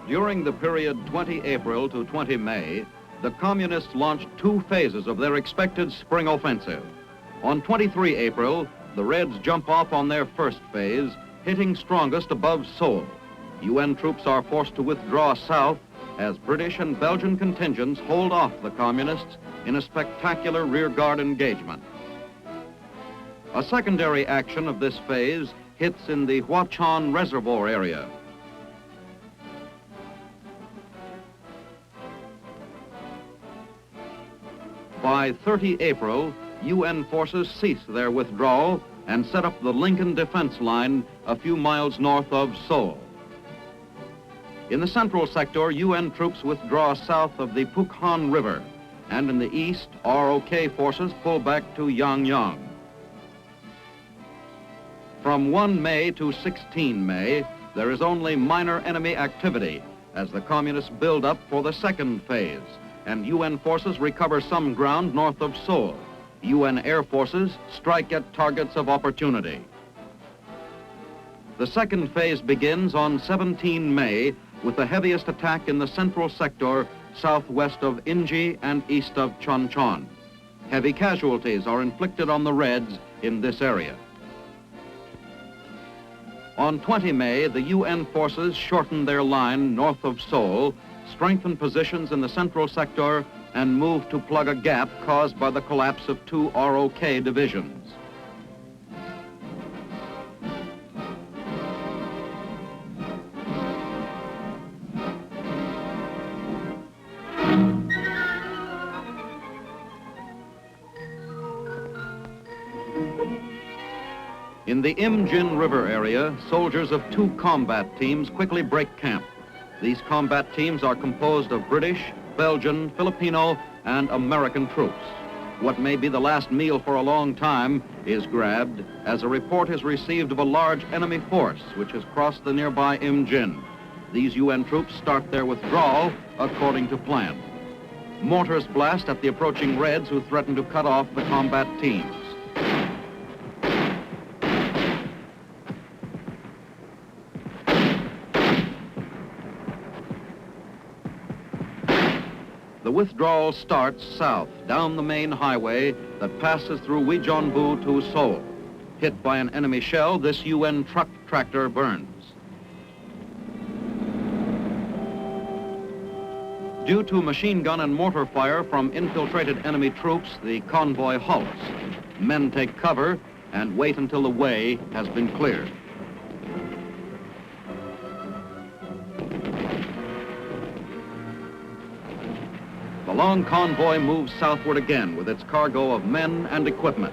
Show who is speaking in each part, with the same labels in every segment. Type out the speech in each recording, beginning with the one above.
Speaker 1: During the period 20 April to 20 May, the Communists launched 2 phases of their expected spring offensive. On 23 April, the Reds jump off on their first phase, hitting strongest above Seoul. UN troops are forced to withdraw south as British and Belgian contingents hold off the Communists in a spectacular rearguard engagement. A secondary action of this phase hits in the Hwachon Reservoir area. By 30 April, UN forces cease their withdrawal and set up the Lincoln Defense Line a few miles north of Seoul. In the central sector, UN troops withdraw south of the Pukhan River, and in the east, ROK forces pull back to Yangyang. From 1 May to 16 May, there is only minor enemy activity as the Communists build up for the second phase, and UN forces recover some ground north of Seoul. UN air forces strike at targets of opportunity. The second phase begins on 17 May with the heaviest attack in the central sector southwest of Inji and east of Chonchon. Heavy casualties are inflicted on the Reds in this area. On 20 May, the UN forces shorten their line north of Seoul, strengthen positions in the central sector, and move to plug a gap caused by the collapse of 2 ROK divisions. In the Imjin River area, soldiers of 2 combat teams quickly break camp. These combat teams are composed of British, Belgian, Filipino, and American troops. What may be the last meal for a long time is grabbed as a report is received of a large enemy force which has crossed the nearby Imjin. These UN troops start their withdrawal according to plan. Mortars blast at the approaching Reds who threaten to cut off the combat teams. The withdrawal starts south, down the main highway that passes through Uijeonbu to Seoul. Hit by an enemy shell, this UN truck tractor burns. Due to machine gun and mortar fire from infiltrated enemy troops, the convoy halts. Men take cover and wait until the way has been cleared. The long convoy moves southward again with its cargo of men and equipment.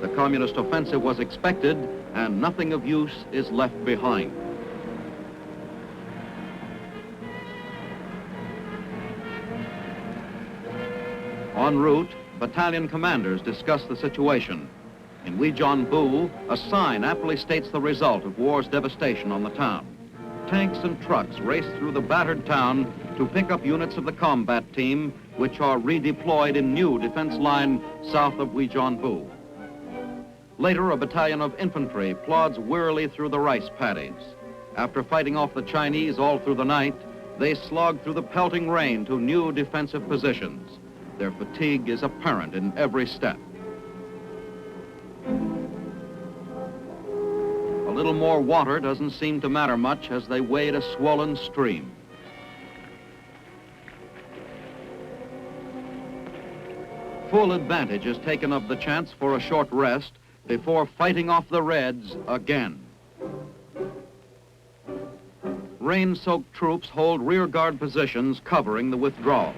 Speaker 1: The communist offensive was expected, and nothing of use is left behind. En route, battalion commanders discuss the situation. In Uijeonbu, a sign aptly states the result of war's devastation on the town. Tanks and trucks race through the battered town to pick up units of the combat team, which are redeployed in new defense line south of Uijeonbu. Later, a battalion of infantry plods wearily through the rice paddies. After fighting off the Chinese all through the night, they slog through the pelting rain to new defensive positions. Their fatigue is apparent in every step. A little more water doesn't seem to matter much as they wade a swollen stream. Full advantage is taken of the chance for a short rest before fighting off the Reds again. Rain-soaked troops hold rearguard positions covering the withdrawal.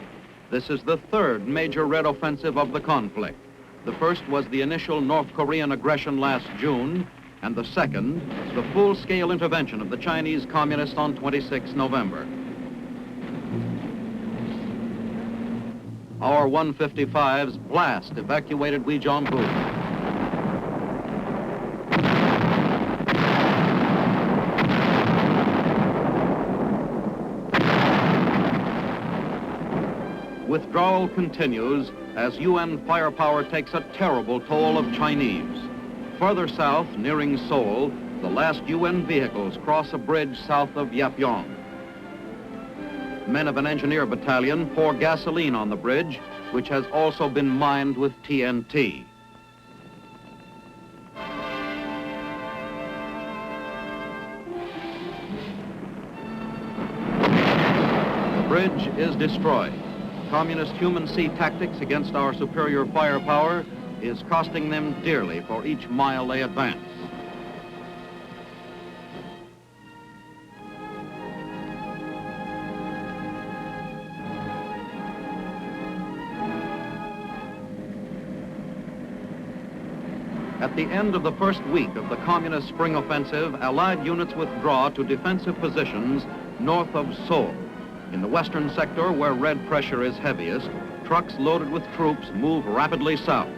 Speaker 1: This is the third major Red offensive of the conflict. The first was the initial North Korean aggression last June, and the second, the full-scale intervention of the Chinese Communists on 26 November. Our 155s blast evacuated Uijeonbu. Withdrawal continues as UN firepower takes a terrible toll of Chinese. Further south, nearing Seoul, the last UN vehicles cross a bridge south of Yapyong. Men of an engineer battalion pour gasoline on the bridge, which has also been mined with TNT. The bridge is destroyed. Communist human sea tactics against our superior firepower is costing them dearly for each mile they advance. At the end of the first week of the Communist spring offensive, Allied units withdraw to defensive positions north of Seoul. In the western sector, where red pressure is heaviest, trucks loaded with troops move rapidly south.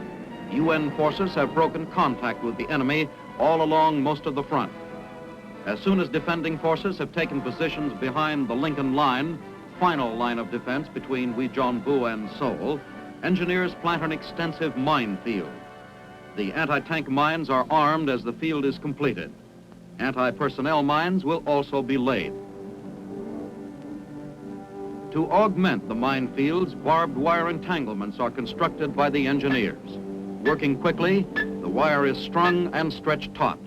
Speaker 1: UN forces have broken contact with the enemy all along most of the front. As soon as defending forces have taken positions behind the Lincoln Line, final line of defense between Uijeonbu and Seoul, engineers plant an extensive minefield. The anti-tank mines are armed as the field is completed. Anti-personnel mines will also be laid. To augment the minefields, barbed wire entanglements are constructed by the engineers. Working quickly, the wire is strung and stretched taut.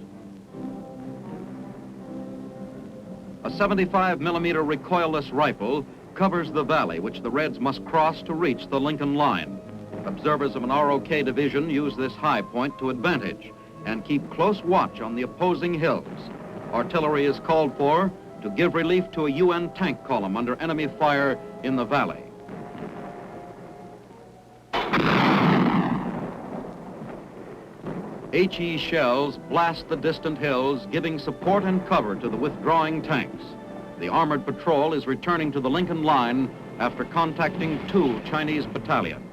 Speaker 1: A 75-millimeter recoilless rifle covers the valley which the Reds must cross to reach the Lincoln Line. Observers of an ROK division use this high point to advantage and keep close watch on the opposing hills. Artillery is called for to give relief to a UN tank column under enemy fire in the valley. HE shells blast the distant hills, giving support and cover to the withdrawing tanks. The armored patrol is returning to the Lincoln Line after contacting 2 Chinese battalions.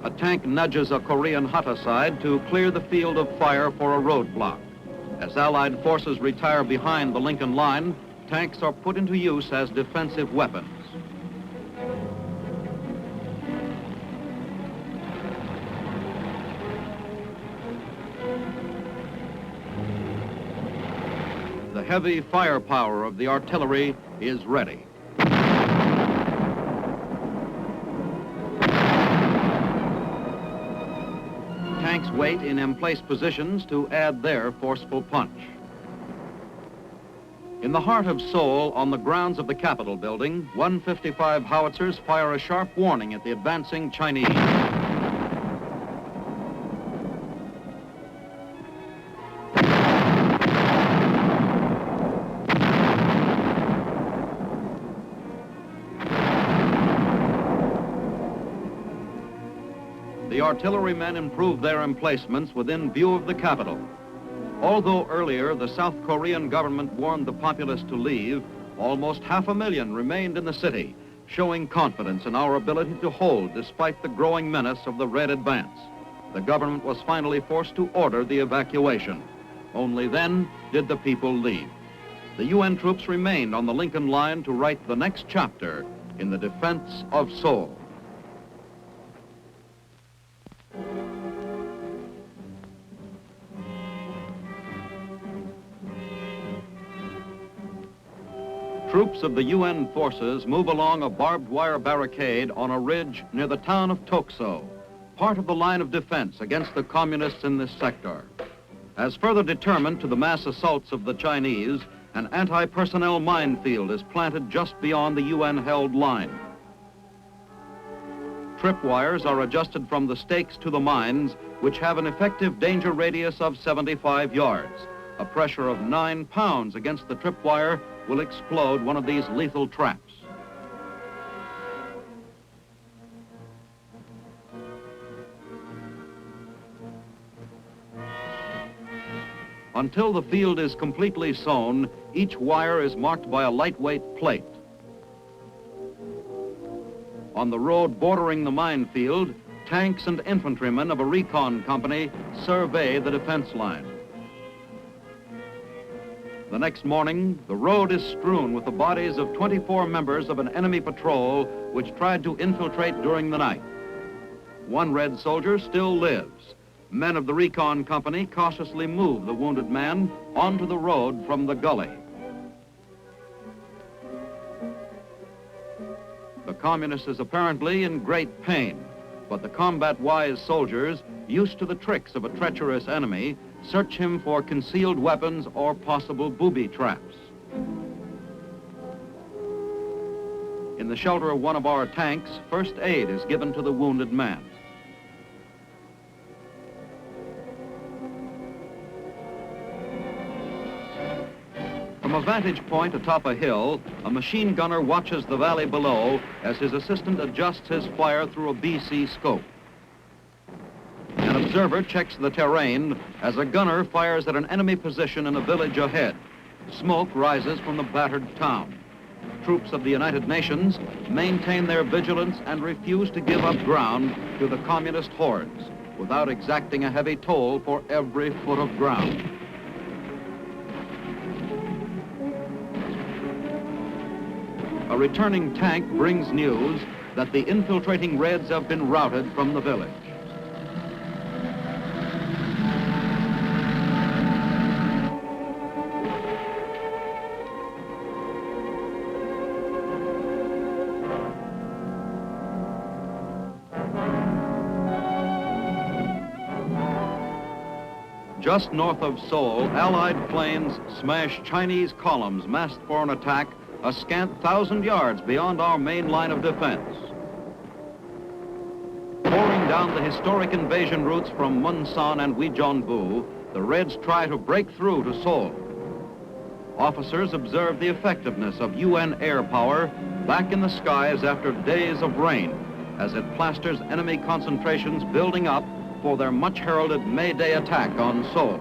Speaker 1: A tank nudges a Korean hut aside to clear the field of fire for a roadblock. As Allied forces retire behind the Lincoln Line, tanks are put into use as defensive weapons. The heavy firepower of the artillery is ready. Tanks wait in emplaced positions to add their forceful punch. In the heart of Seoul, on the grounds of the Capitol building, 155 howitzers fire a sharp warning at the advancing Chinese. The artillerymen improved their emplacements within view of the Capitol. Although earlier the South Korean government warned the populace to leave, almost 500,000 remained in the city, showing confidence in our ability to hold despite the growing menace of the Red advance. The government was finally forced to order the evacuation. Only then did the people leave. The UN troops remained on the Lincoln Line to write the next chapter in the defense of Seoul. Troops of the UN forces move along a barbed wire barricade on a ridge near the town of Tokso, part of the line of defense against the communists in this sector. As further determined to the mass assaults of the Chinese, an anti-personnel minefield is planted just beyond the UN-held line. Tripwires are adjusted from the stakes to the mines, which have an effective danger radius of 75 yards. A pressure of 9 pounds against the tripwire will explode one of these lethal traps. Until the field is completely sown, each wire is marked by a lightweight plate. On the road bordering the minefield, tanks and infantrymen of a recon company survey the defense line. The next morning, the road is strewn with the bodies of 24 members of an enemy patrol which tried to infiltrate during the night. One Red soldier still lives. Men of the recon company cautiously move the wounded man onto the road from the gully. The communist is apparently in great pain, but the combat-wise soldiers, used to the tricks of a treacherous enemy, search him for concealed weapons or possible booby traps. In the shelter of one of our tanks, first aid is given to the wounded man. From a vantage point atop a hill, a machine gunner watches the valley below as his assistant adjusts his fire through a BC scope. An observer checks the terrain as a gunner fires at an enemy position in a village ahead. Smoke rises from the battered town. Troops of the United Nations maintain their vigilance and refuse to give up ground to the communist hordes without exacting a heavy toll for every foot of ground. A returning tank brings news that the infiltrating Reds have been routed from the village. Just north of Seoul, Allied planes smash Chinese columns massed for an attack a scant 1,000 yards beyond our main line of defense. Pouring down the historic invasion routes from Munsan and Uijeonbu, the Reds try to break through to Seoul. Officers observe the effectiveness of UN air power back in the skies after days of rain as it plasters enemy concentrations building up for their much-heralded May Day attack on Seoul.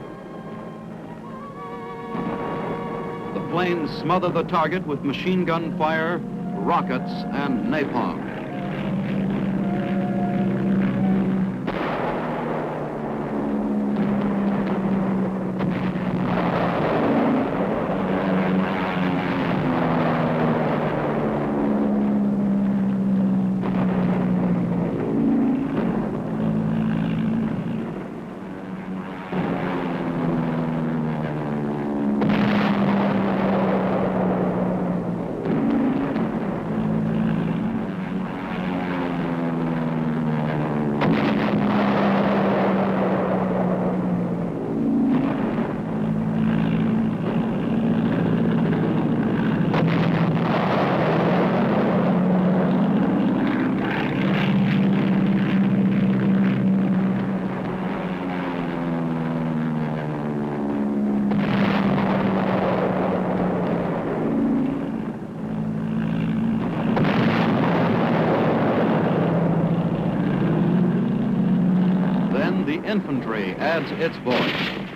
Speaker 1: The planes smother the target with machine gun fire, rockets, and napalm. The infantry adds its voice.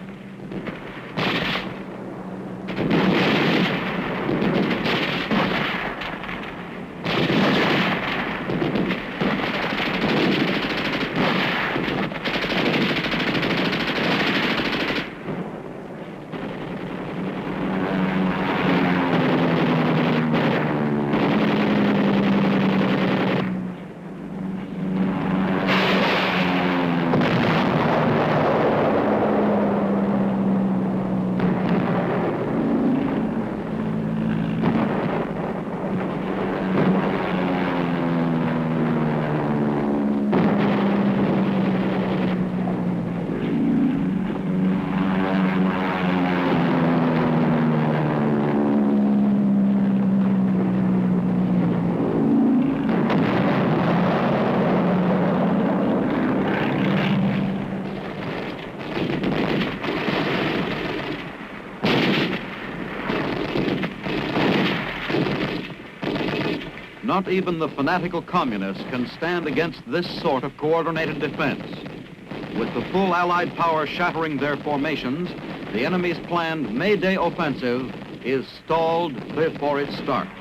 Speaker 1: Not even the fanatical communists can stand against this sort of coordinated defense. With the full Allied power shattering their formations, the enemy's planned May Day offensive is stalled before it starts.